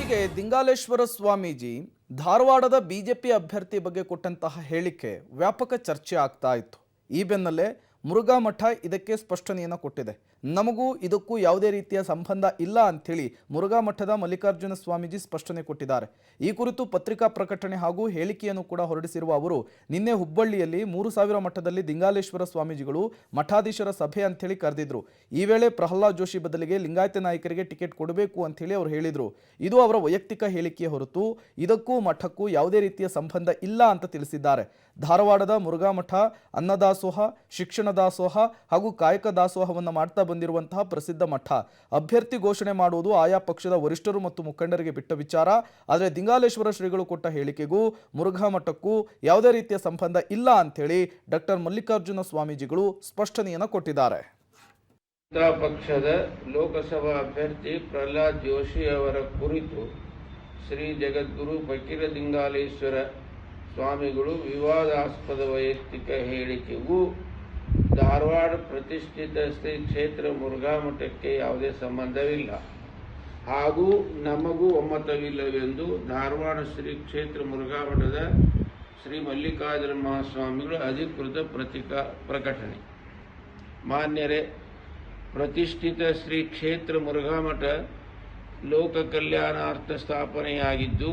ಇತ್ತೀಚೆಗೆ ದಿಂಗಾಲೇಶ್ವರ ಸ್ವಾಮೀಜಿ ಧಾರವಾಡದ ಬಿಜೆಪಿ ಅಭ್ಯರ್ಥಿ ಬಗ್ಗೆ ಕೊಟ್ಟಂತಹ ಹೇಳಿಕೆ ವ್ಯಾಪಕ ಚರ್ಚೆ ಆಗ್ತಾ ಇತ್ತು. ಈ ಬೆನ್ನಲ್ಲೇ ಮುರುಘಾ ಮಠ ಇದಕ್ಕೆ ಸ್ಪಷ್ಟನೆಯನ್ನು ಕೊಟ್ಟಿದೆ. ನಮಗೂ ಇದಕ್ಕೂ ಯಾವುದೇ ರೀತಿಯ ಸಂಬಂಧ ಇಲ್ಲ ಅಂಥೇಳಿ ಮುರುಘಾ ಮಠದ ಮಲ್ಲಿಕಾರ್ಜುನ ಸ್ವಾಮೀಜಿ ಸ್ಪಷ್ಟನೆ ಕೊಟ್ಟಿದ್ದಾರೆ. ಈ ಕುರಿತು ಪತ್ರಿಕಾ ಪ್ರಕಟಣೆ ಹಾಗೂ ಹೇಳಿಕೆಯನ್ನು ಕೂಡ ಹೊರಡಿಸಿರುವ ಅವರು ನಿನ್ನೆ ಹುಬ್ಬಳ್ಳಿಯಲ್ಲಿ 3000 ಮಠದಲ್ಲಿ ದಿಂಗಾಲೇಶ್ವರ ಸ್ವಾಮೀಜಿಗಳು ಮಠಾಧೀಶರ ಸಭೆ ಅಂಥೇಳಿ ಕರೆದಿದ್ರು. ಈ ವೇಳೆ ಪ್ರಹ್ಲಾದ್ ಜೋಶಿ ಬದಲಿಗೆ ಲಿಂಗಾಯತ ನಾಯಕರಿಗೆ ಟಿಕೆಟ್ ಕೊಡಬೇಕು ಅಂಥೇಳಿ ಅವರು ಹೇಳಿದರು. ಇದು ಅವರ ವೈಯಕ್ತಿಕ ಹೇಳಿಕೆಯ ಹೊರತು ಇದಕ್ಕೂ ಮಠಕ್ಕೂ ಯಾವುದೇ ರೀತಿಯ ಸಂಬಂಧ ಇಲ್ಲ ಅಂತ ತಿಳಿಸಿದ್ದಾರೆ. ಧಾರವಾಡದ ಮುರುಘಾ ಮಠ ಅನ್ನದಾಸೋಹ, ಶಿಕ್ಷಣ ದಾಸೋಹ ಹಾಗೂ ಕಾಯಕ ದಾಸೋಹವನ್ನು ಮಾಡ್ತಾ ಬಂದಿರುವಂತಹ ಪ್ರಸಿದ್ಧ ಮಠ. ಅಭ್ಯರ್ಥಿ ಘೋಷಣೆ ಮಾಡುವುದು ಆಯಾ ಪಕ್ಷದ ವರಿಷ್ಠರು ಮತ್ತು ಮುಖಂಡರಿಗೆ ಬಿಟ್ಟ ವಿಚಾರ. ಆದರೆ ದಿಂಗಾಲೇಶ್ವರ ಶ್ರೀಗಳು ಕೊಟ್ಟ ಹೇಳಿಕೆಗೂ ಮುರುಘಾ ಮಠಕ್ಕೂ ಯಾವುದೇ ರೀತಿಯ ಸಂಬಂಧ ಇಲ್ಲ ಅಂಥೇಳಿ ಡಾಕ್ಟರ್ ಮಲ್ಲಿಕಾರ್ಜುನ ಸ್ವಾಮೀಜಿಗಳು ಸ್ಪಷ್ಟನೆಯನ್ನು ಕೊಟ್ಟಿದ್ದಾರೆ. ಪಕ್ಷದ ಲೋಕಸಭಾ ಅಭ್ಯರ್ಥಿ ಪ್ರಹ್ಲಾದ್ ಜೋಶಿ ಅವರ ಕುರಿತು ಶ್ರೀ ಜಗದ್ಗುರು ಫಕೀರ ದಿಂಗಾಲೇಶ್ವರ ಸ್ವಾಮಿಗಳು ವಿವಾದಾಸ್ಪದ ವೈಯಕ್ತಿಕ ಹೇಳಿಕೆಗೂ ಧಾರವಾಡ ಪ್ರತಿಷ್ಠಿತ ಶ್ರೀ ಕ್ಷೇತ್ರ ಮುರುಘಾ ಮಠಕ್ಕೆ ಯಾವುದೇ ಸಂಬಂಧವಿಲ್ಲ ಹಾಗೂ ನಮಗೂ ಒಮ್ಮತವಿಲ್ಲವೆಂದು ಧಾರವಾಡ ಶ್ರೀ ಕ್ಷೇತ್ರ ಮುರುಘಾ ಮಠದ ಶ್ರೀ ಮಲ್ಲಿಕಾರ್ಜುನ ಮಹಾಸ್ವಾಮಿಗಳು ಅಧಿಕೃತ ಪ್ರಕಟಣೆ. ಮಾನ್ಯರೇ, ಪ್ರತಿಷ್ಠಿತ ಶ್ರೀ ಕ್ಷೇತ್ರ ಮುರುಘಾ ಮಠ ಲೋಕ ಕಲ್ಯಾಣಾರ್ಥ ಸ್ಥಾಪನೆಯಾಗಿದ್ದು